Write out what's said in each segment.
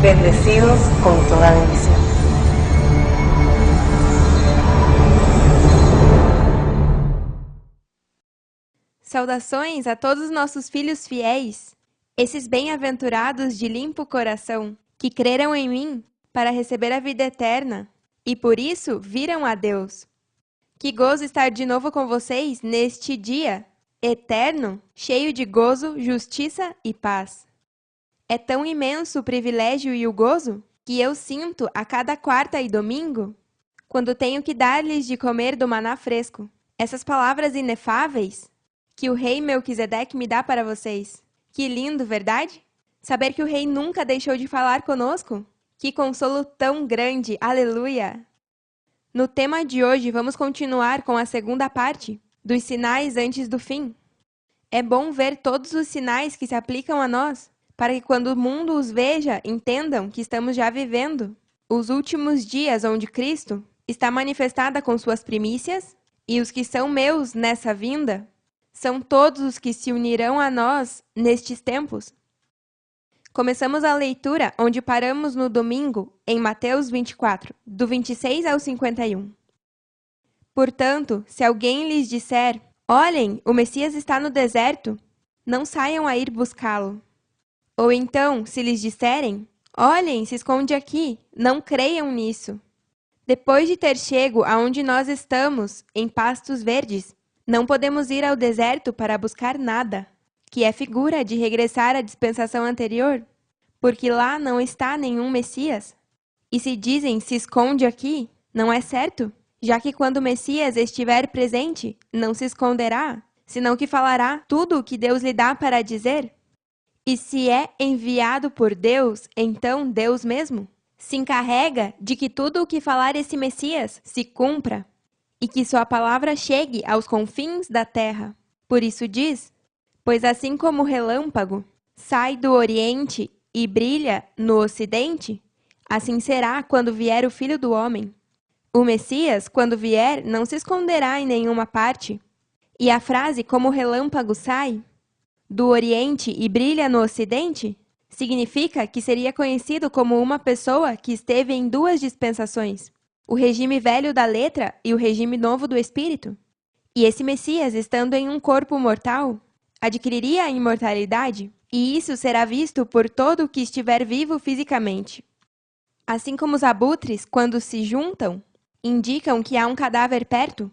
bendecidos con toda bendición. Saudações a todos os nossos filhos fiéis, esses bem-aventurados de limpo coração, que creram em mim para receber a vida eterna, e por isso viram a Deus. Que gozo estar de novo com vocês neste dia eterno, cheio de gozo, justiça e paz. É tão imenso o privilégio e o gozo que eu sinto a cada quarta e domingo, quando tenho que dar-lhes de comer do maná fresco. Essas palavras inefáveis que o rei Melquisedeque me dá para vocês. Que lindo, verdade? Saber que o rei nunca deixou de falar conosco. Que consolo tão grande, aleluia! No tema de hoje, vamos continuar com a segunda parte, dos sinais antes do fim. É bom ver todos os sinais que se aplicam a nós, para que quando o mundo os veja, entendam que estamos já vivendo os últimos dias onde Cristo está manifestada com suas primícias, e os que são meus nessa vinda são todos os que se unirão a nós nestes tempos. Começamos a leitura onde paramos no domingo, em Mateus 24, do 26 ao 51. Portanto, se alguém lhes disser, olhem, o Messias está no deserto, não saiam a ir buscá-lo. Ou então, se lhes disserem, olhem, se esconde aqui, não creiam nisso. Depois de ter chego aonde nós estamos, em pastos verdes, não podemos ir ao deserto para buscar nada, que é figura de regressar à dispensação anterior, porque lá não está nenhum Messias. E se dizem, se esconde aqui, não é certo, já que quando o Messias estiver presente, não se esconderá, senão que falará tudo o que Deus lhe dá para dizer. E se é enviado por Deus, então Deus mesmo se encarrega de que tudo o que falar esse Messias se cumpra, e que sua palavra chegue aos confins da terra. Por isso diz, pois assim como o relâmpago sai do Oriente e brilha no Ocidente, assim será quando vier o Filho do Homem. O Messias, quando vier, não se esconderá em nenhuma parte. E a frase como o relâmpago sai do Oriente e brilha no Ocidente significa que seria conhecido como uma pessoa que esteve em duas dispensações, o regime velho da letra e o regime novo do espírito. E esse Messias, estando em um corpo mortal, adquiriria a imortalidade, e isso será visto por todo o que estiver vivo fisicamente. Assim como os abutres, quando se juntam, indicam que há um cadáver perto,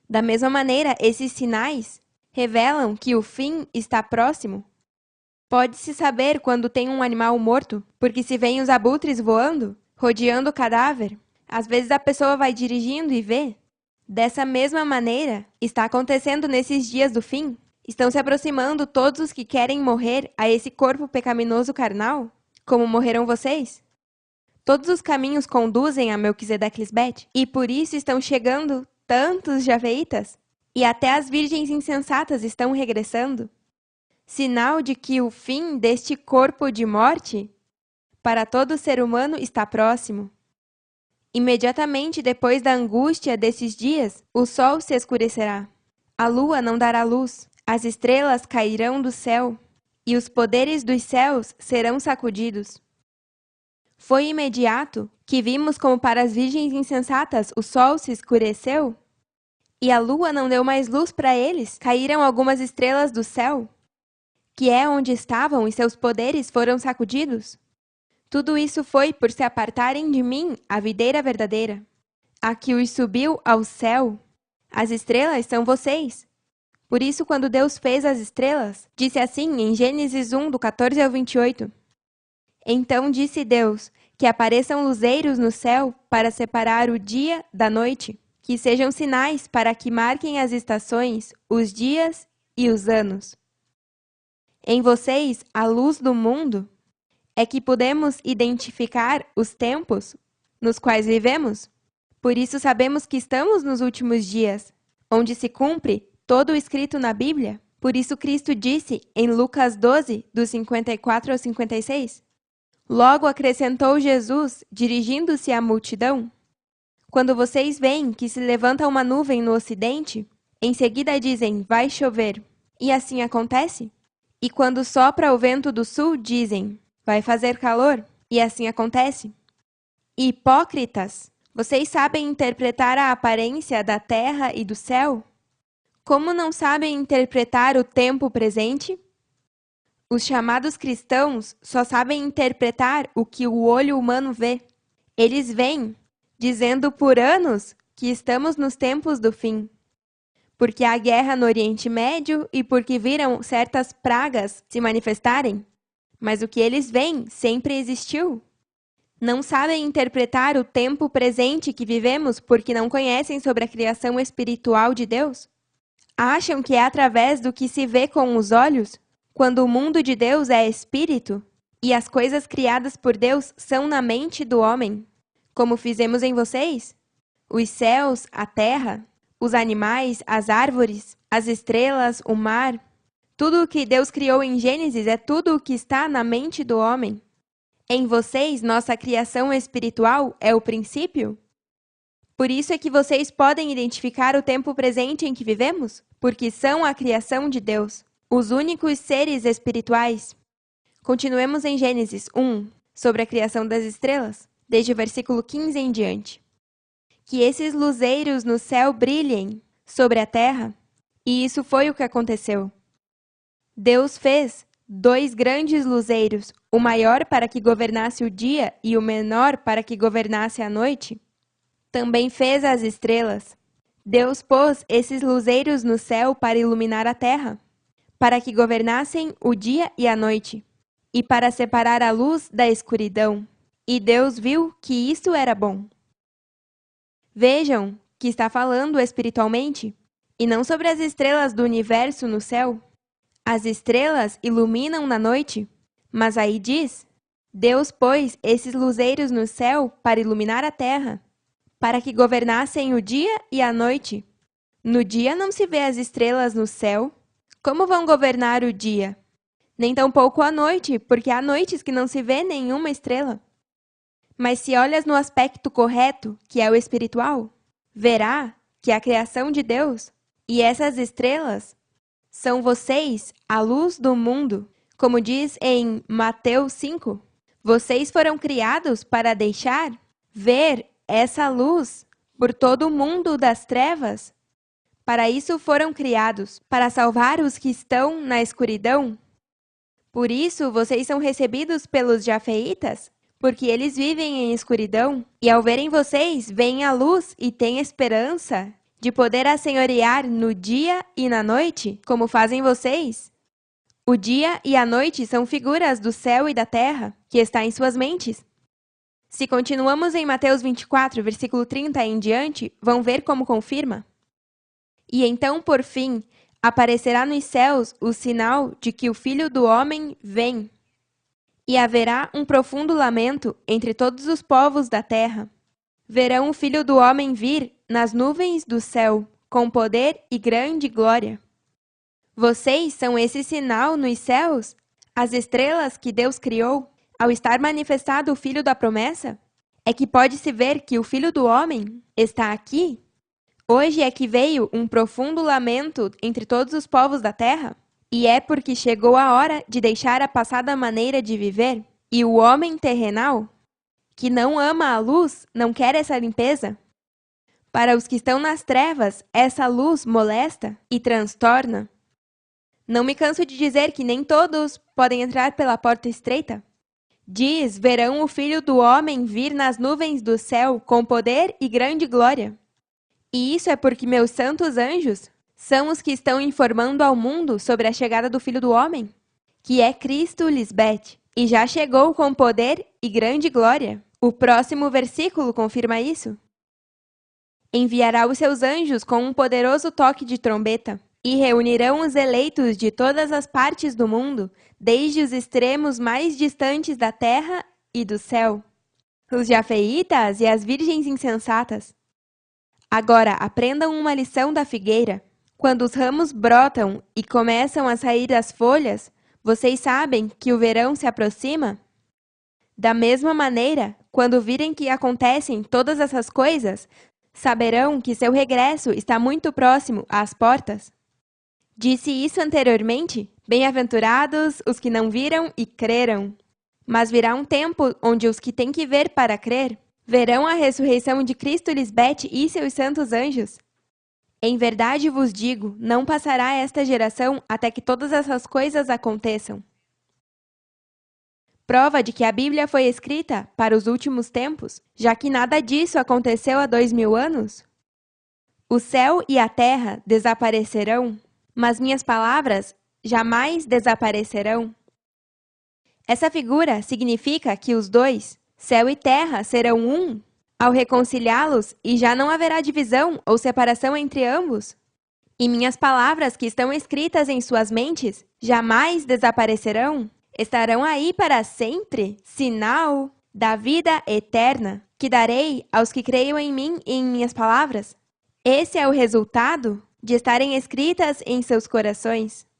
da mesma maneira, esses sinais revelam que o fim está próximo. Pode-se saber quando tem um animal morto, porque se veem os abutres voando, rodeando o cadáver, às vezes a pessoa vai dirigindo e vê. Dessa mesma maneira, está acontecendo nesses dias do fim. Estão se aproximando todos os que querem morrer a esse corpo pecaminoso carnal, como morreram vocês. Todos os caminhos conduzem a Melquisedeque-Lisbete, e por isso estão chegando tantos javeitas, e até as virgens insensatas estão regressando. Sinal de que o fim deste corpo de morte para todo ser humano está próximo. Imediatamente depois da angústia desses dias, o sol se escurecerá, a lua não dará luz, as estrelas cairão do céu, e os poderes dos céus serão sacudidos. Foi imediato que vimos como para as virgens insensatas o sol se escureceu, e a lua não deu mais luz para eles, caíram algumas estrelas do céu, que é onde estavam e seus poderes foram sacudidos. Tudo isso foi por se apartarem de mim, a videira verdadeira, a que os subiu ao céu. As estrelas são vocês. Por isso, quando Deus fez as estrelas, disse assim em Gênesis 1, do 14 ao 28. Então disse Deus, que apareçam luzeiros no céu para separar o dia da noite, que sejam sinais para que marquem as estações, os dias e os anos. Em vocês, a luz do mundo, é que podemos identificar os tempos nos quais vivemos. Por isso sabemos que estamos nos últimos dias, onde se cumpre todo o escrito na Bíblia. Por isso Cristo disse em Lucas 12, dos 54 ao 56. Logo acrescentou Jesus, dirigindo-se à multidão, quando vocês veem que se levanta uma nuvem no ocidente, em seguida dizem, vai chover. E assim acontece? E quando sopra o vento do sul, dizem, vai fazer calor. E assim acontece. Hipócritas, vocês sabem interpretar a aparência da terra e do céu? Como não sabem interpretar o tempo presente? Os chamados cristãos só sabem interpretar o que o olho humano vê. Eles vêm, dizendo por anos que estamos nos tempos do fim, porque há guerra no Oriente Médio e porque viram certas pragas se manifestarem. Mas o que eles veem sempre existiu. Não sabem interpretar o tempo presente que vivemos porque não conhecem sobre a criação espiritual de Deus? Acham que é através do que se vê com os olhos, quando o mundo de Deus é espírito e as coisas criadas por Deus são na mente do homem, como fizemos em vocês? Os céus, a terra, os animais, as árvores, as estrelas, o mar. Tudo o que Deus criou em Gênesis é tudo o que está na mente do homem. Em vocês, nossa criação espiritual é o princípio? Por isso é que vocês podem identificar o tempo presente em que vivemos, porque são a criação de Deus, os únicos seres espirituais. Continuemos em Gênesis 1, sobre a criação das estrelas, desde o versículo 15 em diante. Que esses luzeiros no céu brilhem sobre a terra, e isso foi o que aconteceu. Deus fez 2 grandes luzeiros, o maior para que governasse o dia e o menor para que governasse a noite. Também fez as estrelas. Deus pôs esses luzeiros no céu para iluminar a terra, para que governassem o dia e a noite, e para separar a luz da escuridão. E Deus viu que isso era bom. Vejam que está falando espiritualmente, e não sobre as estrelas do universo no céu. As estrelas iluminam na noite, mas aí diz: Deus pôs esses luzeiros no céu para iluminar a terra, para que governassem o dia e a noite. No dia não se vê as estrelas no céu. Como vão governar o dia? Nem tampouco a noite, porque há noites que não se vê nenhuma estrela. Mas se olhas no aspecto correto, que é o espiritual, verá que é a criação de Deus, e essas estrelas são vocês, a luz do mundo. Como diz em Mateus 5, vocês foram criados para deixar ver essa luz por todo o mundo das trevas. Para isso foram criados, para salvar os que estão na escuridão. Por isso vocês são recebidos pelos jafeitas, porque eles vivem em escuridão, e ao verem vocês, veem a luz e têm esperança de poder assenhorear no dia e na noite, como fazem vocês. O dia e a noite são figuras do céu e da terra, que está em suas mentes. Se continuamos em Mateus 24, versículo 30 em diante, vão ver como confirma. E então, por fim, aparecerá nos céus o sinal de que o Filho do Homem vem. E haverá um profundo lamento entre todos os povos da terra. Verão o Filho do Homem vir nas nuvens do céu, com poder e grande glória. Vocês são esse sinal nos céus, as estrelas que Deus criou. Ao estar manifestado o Filho da promessa, é que pode-se ver que o Filho do Homem está aqui. Hoje é que veio um profundo lamento entre todos os povos da terra, e é porque chegou a hora de deixar a passada maneira de viver, e o homem terrenal, que não ama a luz, não quer essa limpeza. Para os que estão nas trevas, essa luz molesta e transtorna. Não me canso de dizer que nem todos podem entrar pela porta estreita. Diz: verão o Filho do Homem vir nas nuvens do céu com poder e grande glória. E isso é porque meus santos anjos são os que estão informando ao mundo sobre a chegada do Filho do Homem, que é Cristo Lisbeth, e já chegou com poder e grande glória. O próximo versículo confirma isso. Enviará os seus anjos com um poderoso toque de trombeta, e reunirão os eleitos de todas as partes do mundo, desde os extremos mais distantes da terra e do céu, os jafeitas e as virgens insensatas. Agora, aprendam uma lição da figueira. Quando os ramos brotam e começam a sair as folhas, vocês sabem que o verão se aproxima? Da mesma maneira, quando virem que acontecem todas essas coisas, saberão que seu regresso está muito próximo às portas. Disse isso anteriormente? Bem-aventurados os que não viram e creram. Mas virá um tempo onde os que têm que ver para crer verão a ressurreição de Cristo Lisbete e seus santos anjos. Em verdade vos digo, não passará esta geração até que todas essas coisas aconteçam. Prova de que a Bíblia foi escrita para os últimos tempos, já que nada disso aconteceu há 2000 anos. O céu e a terra desaparecerão, mas minhas palavras jamais desaparecerão. Essa figura significa que os dois, céu e terra, serão um, ao reconciliá-los, e já não haverá divisão ou separação entre ambos. E minhas palavras que estão escritas em suas mentes jamais desaparecerão, estarão aí para sempre, sinal da vida eterna, que darei aos que creiam em mim e em minhas palavras. Esse é o resultado de estarem escritas em seus corações.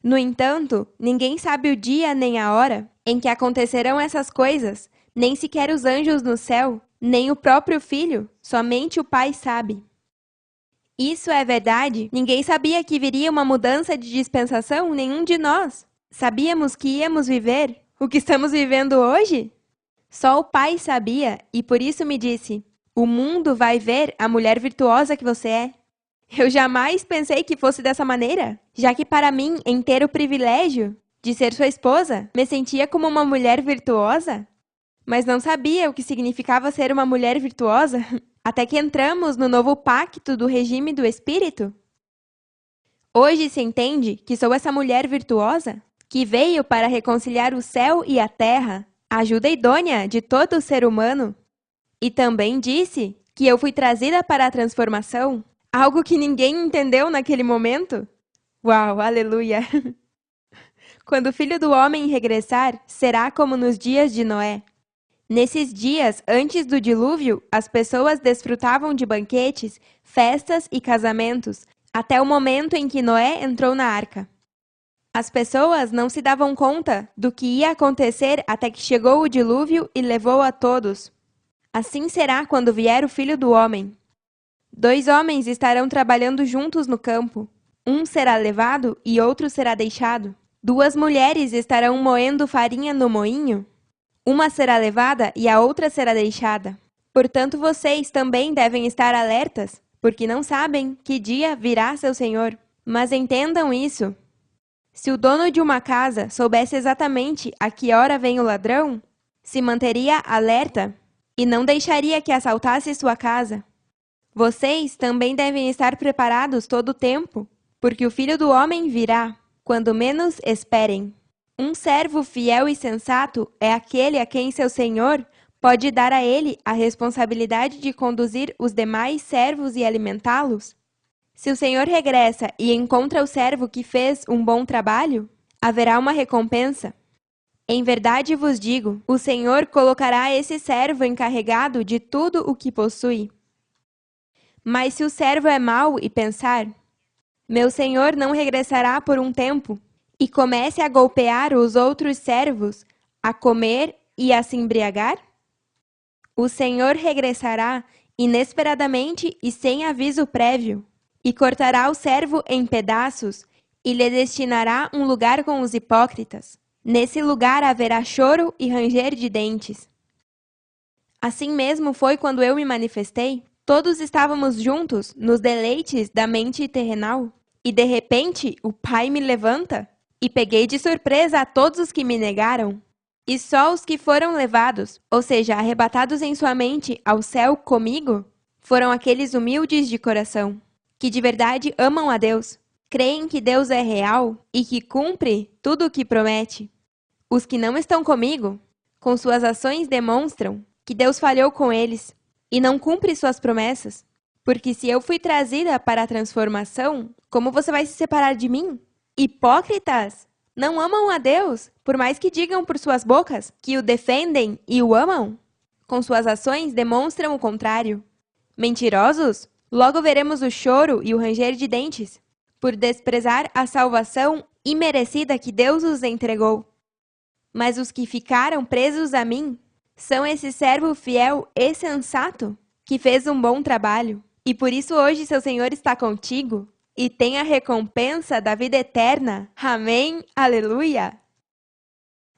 No entanto, ninguém sabe o dia nem a hora em que acontecerão essas coisas, nem sequer os anjos no céu, nem o próprio Filho, somente o Pai sabe. Isso é verdade, ninguém sabia que viria uma mudança de dispensação, nenhum de nós. Sabíamos que íamos viver o que estamos vivendo hoje? Só o Pai sabia e por isso me disse, o mundo vai ver a mulher virtuosa que você é. Eu jamais pensei que fosse dessa maneira, já que para mim, em ter o privilégio de ser sua esposa, me sentia como uma mulher virtuosa. Mas não sabia o que significava ser uma mulher virtuosa, até que entramos no novo pacto do regime do Espírito. Hoje se entende que sou essa mulher virtuosa, que veio para reconciliar o céu e a terra, a ajuda idônea de todo ser humano. E também disse que eu fui trazida para a transformação, algo que ninguém entendeu naquele momento. Uau, aleluia! Quando o Filho do Homem regressar, será como nos dias de Noé. Nesses dias, antes do dilúvio, as pessoas desfrutavam de banquetes, festas e casamentos, até o momento em que Noé entrou na arca. As pessoas não se davam conta do que ia acontecer até que chegou o dilúvio e levou a todos. Assim será quando vier o Filho do Homem. 2 homens estarão trabalhando juntos no campo. Um será levado e outro será deixado. 2 mulheres estarão moendo farinha no moinho. Uma será levada e a outra será deixada. Portanto, vocês também devem estar alertas, porque não sabem que dia virá seu Senhor. Mas entendam isso. Se o dono de uma casa soubesse exatamente a que hora vem o ladrão, se manteria alerta e não deixaria que assaltasse sua casa. Vocês também devem estar preparados todo o tempo, porque o Filho do Homem virá, quando menos esperem. Um servo fiel e sensato é aquele a quem seu senhor pode dar a ele a responsabilidade de conduzir os demais servos e alimentá-los. Se o senhor regressa e encontra o servo que fez um bom trabalho, haverá uma recompensa. Em verdade vos digo, o Senhor colocará esse servo encarregado de tudo o que possui. Mas se o servo é mau e pensar, meu senhor não regressará por um tempo, e comece a golpear os outros servos, a comer e a se embriagar? O senhor regressará inesperadamente e sem aviso prévio, e cortará o servo em pedaços, e lhe destinará um lugar com os hipócritas. Nesse lugar haverá choro e ranger de dentes. Assim mesmo foi quando eu me manifestei. Todos estávamos juntos nos deleites da mente terrenal, e de repente o Pai me levanta, e peguei de surpresa a todos os que me negaram. E só os que foram levados, ou seja, arrebatados em sua mente ao céu comigo, foram aqueles humildes de coração, que de verdade amam a Deus, creem que Deus é real e que cumpre tudo o que promete. Os que não estão comigo, com suas ações demonstram que Deus falhou com eles e não cumpre suas promessas. Porque se eu fui trazida para a transformação, como você vai se separar de mim? Hipócritas! Não amam a Deus, por mais que digam por suas bocas que o defendem e o amam. Com suas ações demonstram o contrário. Mentirosos? Logo veremos o choro e o ranger de dentes, por desprezar a salvação imerecida que Deus os entregou. Mas os que ficaram presos a mim são esse servo fiel e sensato, que fez um bom trabalho. E por isso hoje seu Senhor está contigo e tem a recompensa da vida eterna. Amém? Aleluia!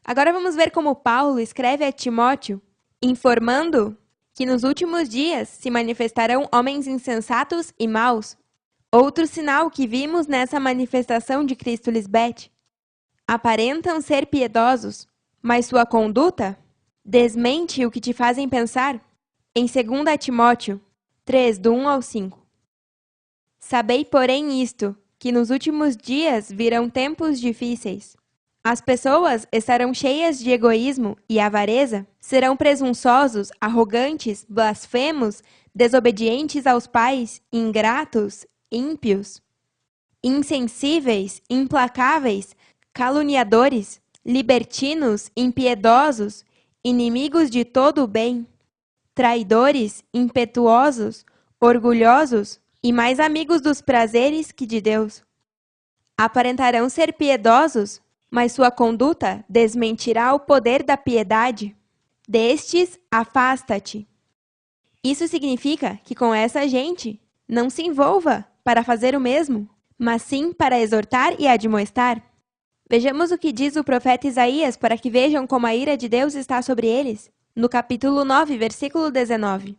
Agora vamos ver como Paulo escreve a Timóteo, informando que nos últimos dias se manifestarão homens insensatos e maus. Outro sinal que vimos nessa manifestação de Cristo Lisbeth. Aparentam ser piedosos, mas sua conduta desmente o que te fazem pensar. Em 2 Timóteo 3, do 1 ao 5. Sabei, porém, isto, que nos últimos dias virão tempos difíceis. As pessoas estarão cheias de egoísmo e avareza, serão presunçosos, arrogantes, blasfemos, desobedientes aos pais, ingratos, ímpios, insensíveis, implacáveis, caluniadores, libertinos, impiedosos, inimigos de todo o bem, traidores, impetuosos, orgulhosos e mais amigos dos prazeres que de Deus. Aparentarão ser piedosos, mas sua conduta desmentirá o poder da piedade. Destes, afasta-te. Isso significa que com essa gente não se envolva para fazer o mesmo, mas sim para exortar e admoestar. Vejamos o que diz o profeta Isaías para que vejam como a ira de Deus está sobre eles, no capítulo 9, versículo 19.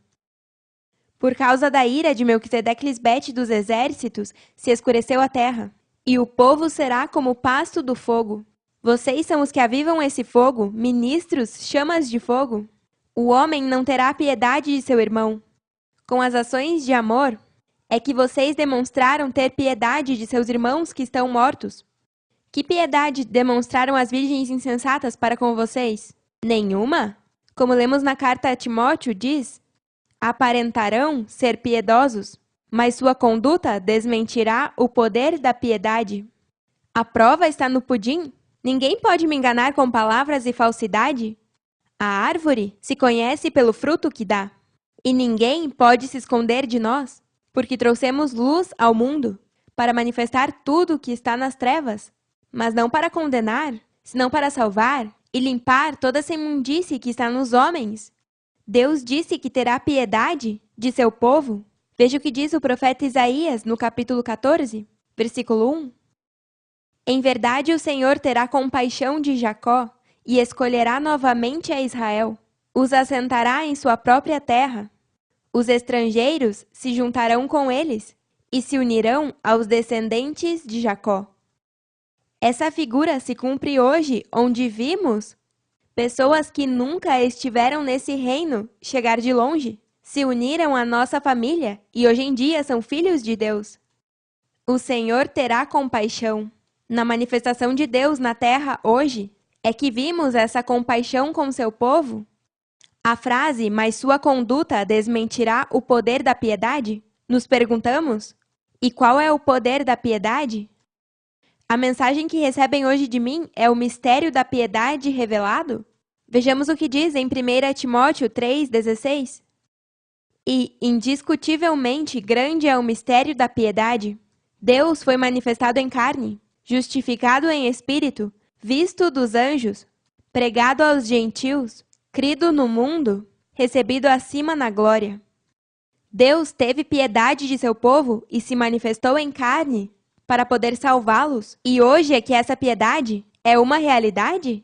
Por causa da ira de Melquisedeque Lisbete dos exércitos, se escureceu a terra, e o povo será como o pasto do fogo. Vocês são os que avivam esse fogo, ministros, chamas de fogo. O homem não terá piedade de seu irmão. Com as ações de amor, é que vocês demonstraram ter piedade de seus irmãos que estão mortos. Que piedade demonstraram as virgens insensatas para com vocês? Nenhuma? Como lemos na carta a Timóteo, diz: aparentarão ser piedosos, mas sua conduta desmentirá o poder da piedade. A prova está no pudim? Ninguém pode me enganar com palavras e falsidade. A árvore se conhece pelo fruto que dá, e ninguém pode se esconder de nós, porque trouxemos luz ao mundo, para manifestar tudo o que está nas trevas, mas não para condenar, senão para salvar e limpar toda essa imundície que está nos homens. Deus disse que terá piedade de seu povo. Veja o que diz o profeta Isaías no capítulo 14, versículo 1. Em verdade, o Senhor terá compaixão de Jacó e escolherá novamente a Israel. Os assentará em sua própria terra. Os estrangeiros se juntarão com eles e se unirão aos descendentes de Jacó. Essa figura se cumpre hoje, onde vimos pessoas que nunca estiveram nesse reino chegar de longe, se uniram à nossa família e hoje em dia são filhos de Deus. O Senhor terá compaixão. Na manifestação de Deus na terra hoje, é que vimos essa compaixão com seu povo. A frase, mas sua conduta desmentirá o poder da piedade? Nos perguntamos, e qual é o poder da piedade? A mensagem que recebem hoje de mim é o mistério da piedade revelado? Vejamos o que diz em 1 Timóteo 3,16. E, indiscutivelmente, grande é o mistério da piedade. Deus foi manifestado em carne, justificado em espírito, visto dos anjos, pregado aos gentios, crido no mundo, recebido acima na glória. Deus teve piedade de seu povo e se manifestou em carne para poder salvá-los. E hoje é que essa piedade é uma realidade?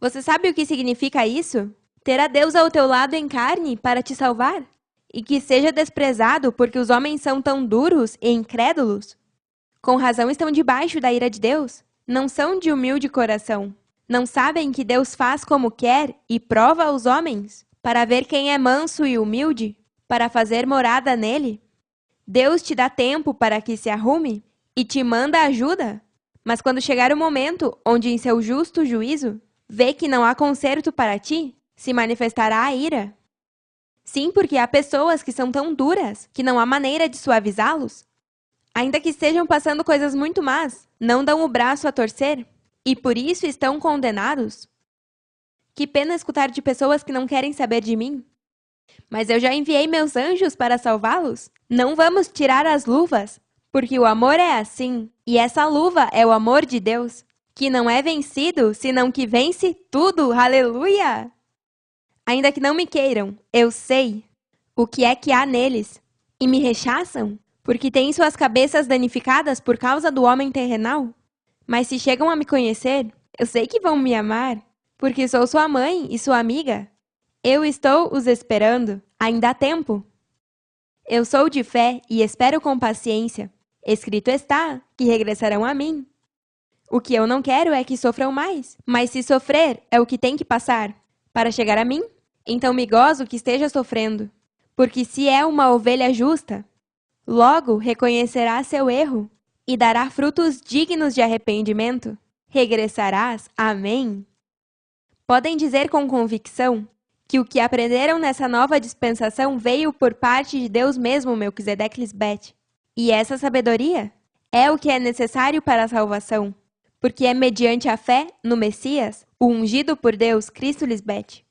Você sabe o que significa isso? Ter a Deus ao teu lado em carne para te salvar? E que seja desprezado porque os homens são tão duros e incrédulos? Com razão estão debaixo da ira de Deus. Não são de humilde coração. Não sabem que Deus faz como quer e prova os homens, para ver quem é manso e humilde, para fazer morada nele? Deus te dá tempo para que se arrume e te manda ajuda, mas quando chegar o momento onde em seu justo juízo vê que não há conserto para ti, se manifestará a ira. Sim, porque há pessoas que são tão duras que não há maneira de suavizá-los. Ainda que estejam passando coisas muito más, não dão o braço a torcer e por isso estão condenados. Que pena escutar de pessoas que não querem saber de mim. Mas eu já enviei meus anjos para salvá-los. Não vamos tirar as luvas, porque o amor é assim, e essa luva é o amor de Deus, que não é vencido, senão que vence tudo. Aleluia! Ainda que não me queiram, eu sei o que é que há neles, e me rechaçam, porque têm suas cabeças danificadas por causa do homem terrenal. Mas se chegam a me conhecer, eu sei que vão me amar, porque sou sua mãe e sua amiga. Eu estou os esperando. Ainda há tempo. Eu sou de fé e espero com paciência. Escrito está que regressarão a mim. O que eu não quero é que sofram mais, mas se sofrer é o que tem que passar para chegar a mim, então me gozo que esteja sofrendo, porque se é uma ovelha justa, logo reconhecerá seu erro e dará frutos dignos de arrependimento. Regressarás. Amém. Podem dizer com convicção que o que aprenderam nessa nova dispensação veio por parte de Deus mesmo, Melquisedeque Lisbete. E essa sabedoria é o que é necessário para a salvação, porque é mediante a fé no Messias, o ungido por Deus, Cristo Lisbete.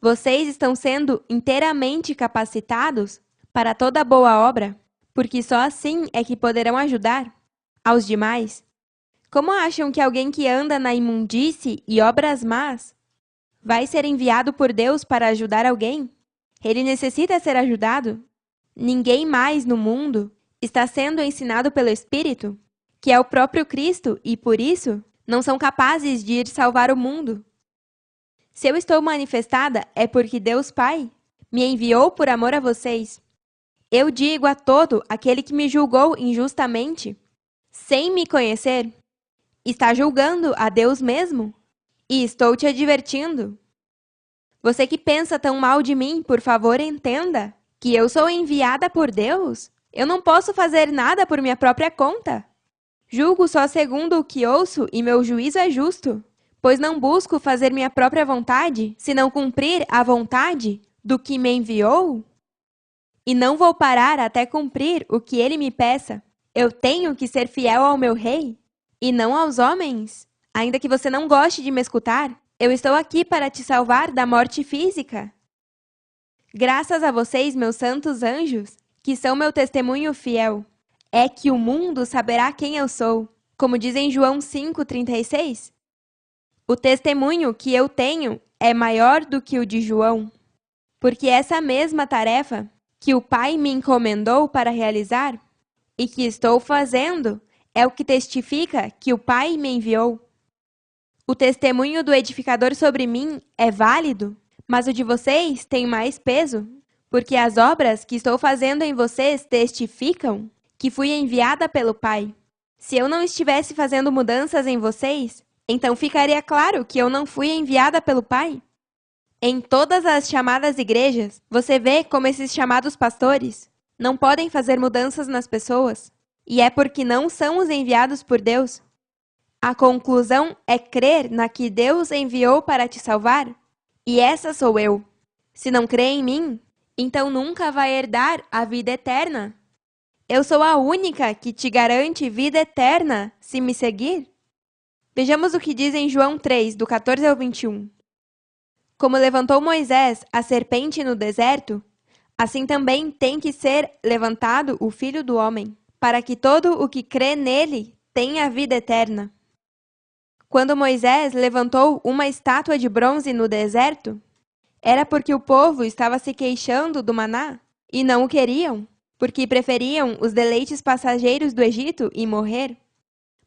Vocês estão sendo inteiramente capacitados para toda boa obra, porque só assim é que poderão ajudar aos demais. Como acham que alguém que anda na imundície e obras más vai ser enviado por Deus para ajudar alguém? Ele necessita ser ajudado. Ninguém mais no mundo está sendo ensinado pelo Espírito, que é o próprio Cristo, e por isso não são capazes de ir salvar o mundo. Se eu estou manifestada, é porque Deus Pai me enviou por amor a vocês. Eu digo a todo aquele que me julgou injustamente, sem me conhecer, está julgando a Deus mesmo, e estou te advertindo. Você que pensa tão mal de mim, por favor, entenda que eu sou enviada por Deus. Eu não posso fazer nada por minha própria conta. Julgo só segundo o que ouço e meu juízo é justo, pois não busco fazer minha própria vontade, senão cumprir a vontade do que me enviou. E não vou parar até cumprir o que ele me peça. Eu tenho que ser fiel ao meu rei, e não aos homens. Ainda que você não goste de me escutar, eu estou aqui para te salvar da morte física. Graças a vocês, meus santos anjos, que são meu testemunho fiel, é que o mundo saberá quem eu sou, como diz em João 5,36. O testemunho que eu tenho é maior do que o de João, porque essa mesma tarefa que o Pai me encomendou para realizar e que estou fazendo é o que testifica que o Pai me enviou. O testemunho do edificador sobre mim é válido, mas o de vocês tem mais peso, porque as obras que estou fazendo em vocês testificam que fui enviada pelo Pai. Se eu não estivesse fazendo mudanças em vocês, então ficaria claro que eu não fui enviada pelo Pai. Em todas as chamadas igrejas, você vê como esses chamados pastores não podem fazer mudanças nas pessoas, e é porque não são os enviados por Deus. A conclusão é crer na que Deus enviou para te salvar, e essa sou eu. Se não crê em mim, então nunca vai herdar a vida eterna. Eu sou a única que te garante vida eterna se me seguir. Vejamos o que diz em João 3, do 14 ao 21. Como levantou Moisés a serpente no deserto, assim também tem que ser levantado o Filho do Homem, para que todo o que crê nele tenha vida eterna. Quando Moisés levantou uma estátua de bronze no deserto, era porque o povo estava se queixando do maná e não o queriam, porque preferiam os deleites passageiros do Egito e morrer.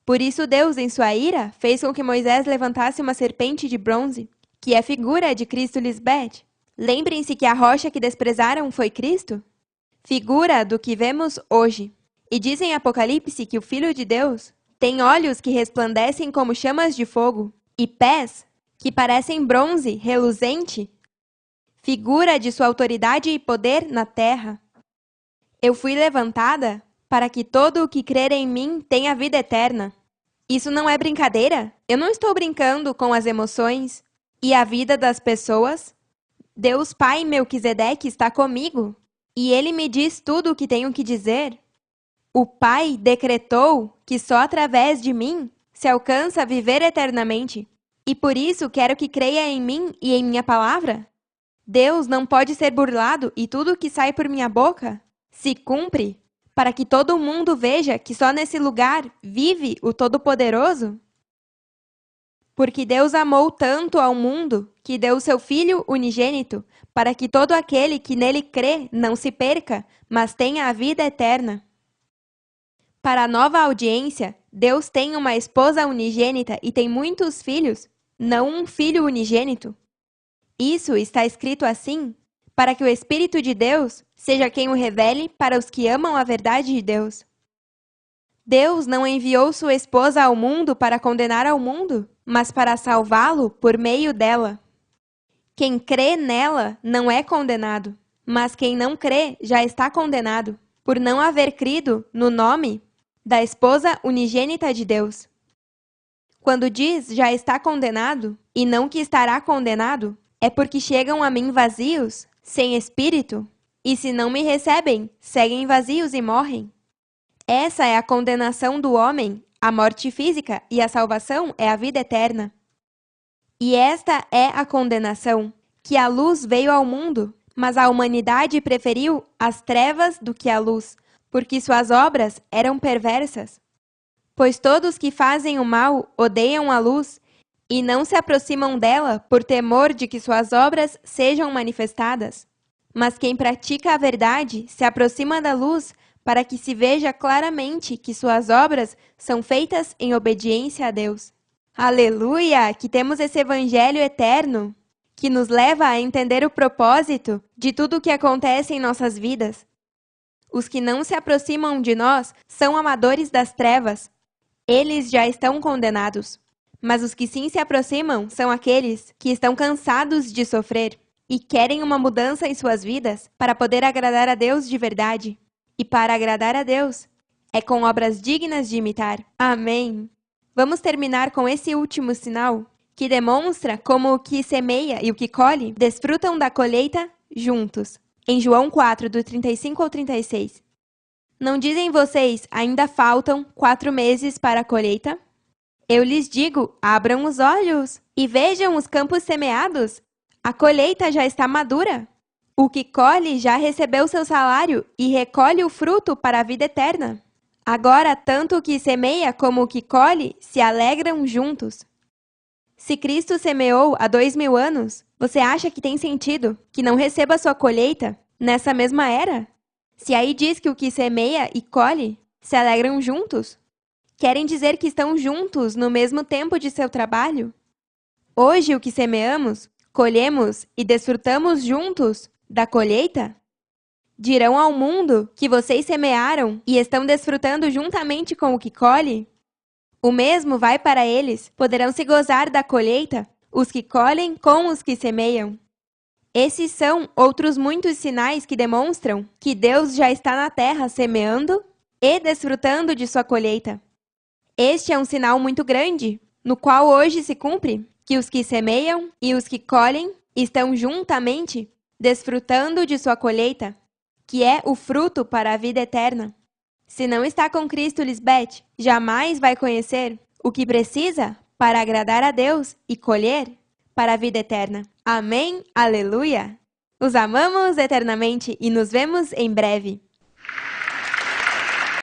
Por isso Deus, em sua ira, fez com que Moisés levantasse uma serpente de bronze, que é figura de Cristo Lisbete. Lembrem-se que a rocha que desprezaram foi Cristo, figura do que vemos hoje. E diz em Apocalipse que o Filho de Deus tem olhos que resplandecem como chamas de fogo e pés que parecem bronze reluzente, figura de sua autoridade e poder na terra. Eu fui levantada para que todo o que crer em mim tenha vida eterna. Isso não é brincadeira? Eu não estou brincando com as emoções e a vida das pessoas. Deus Pai Melquisedeque está comigo e Ele me diz tudo o que tenho que dizer. O Pai decretou que só através de mim se alcança viver eternamente, e por isso quero que creia em mim e em minha palavra. Deus não pode ser burlado e tudo o que sai por minha boca se cumpre, para que todo mundo veja que só nesse lugar vive o Todo-Poderoso. Porque Deus amou tanto ao mundo que deu o seu Filho unigênito, para que todo aquele que nele crê não se perca, mas tenha a vida eterna. Para a nova audiência, Deus tem uma esposa unigênita e tem muitos filhos, não um filho unigênito. Isso está escrito assim, para que o Espírito de Deus seja quem o revele para os que amam a verdade de Deus. Deus não enviou sua esposa ao mundo para condenar ao mundo, mas para salvá-lo por meio dela. Quem crê nela não é condenado, mas quem não crê já está condenado, por não haver crido no nome da esposa unigênita de Deus. Quando diz já está condenado, e não que estará condenado, é porque chegam a mim vazios, sem espírito, e se não me recebem, seguem vazios e morrem. Essa é a condenação do homem, a morte física, e a salvação é a vida eterna. E esta é a condenação, que a luz veio ao mundo, mas a humanidade preferiu as trevas do que a luz, porque suas obras eram perversas. Pois todos que fazem o mal odeiam a luz e não se aproximam dela por temor de que suas obras sejam manifestadas. Mas quem pratica a verdade se aproxima da luz para que se veja claramente que suas obras são feitas em obediência a Deus. Aleluia! Que temos esse evangelho eterno, que nos leva a entender o propósito de tudo o que acontece em nossas vidas. Os que não se aproximam de nós são amadores das trevas. Eles já estão condenados. Mas os que sim se aproximam são aqueles que estão cansados de sofrer e querem uma mudança em suas vidas para poder agradar a Deus de verdade. E para agradar a Deus, é com obras dignas de imitar. Amém! Vamos terminar com esse último sinal, que demonstra como o que semeia e o que colhe desfrutam da colheita juntos. Em João 4, do 35 ao 36. Não dizem vocês, ainda faltam 4 meses para a colheita? Eu lhes digo, abram os olhos e vejam os campos semeados. A colheita já está madura. O que colhe já recebeu seu salário e recolhe o fruto para a vida eterna. Agora, tanto o que semeia como o que colhe se alegram juntos. Se Cristo semeou há 2000 anos, você acha que tem sentido que não receba sua colheita nessa mesma era? Se aí diz que o que semeia e colhe se alegram juntos, querem dizer que estão juntos no mesmo tempo de seu trabalho? Hoje, o que semeamos, colhemos e desfrutamos juntos da colheita? Dirão ao mundo que vocês semearam e estão desfrutando juntamente com o que colhe? O mesmo vai para eles, poderão se gozar da colheita, os que colhem com os que semeiam. Esses são outros muitos sinais que demonstram que Deus já está na terra semeando e desfrutando de sua colheita. Este é um sinal muito grande, no qual hoje se cumpre que os que semeiam e os que colhem estão juntamente desfrutando de sua colheita, que é o fruto para a vida eterna. Se não está com Cristo, Lisbeth, jamais vai conhecer o que precisa para agradar a Deus e colher para a vida eterna. Amém? Aleluia! Os amamos eternamente e nos vemos em breve.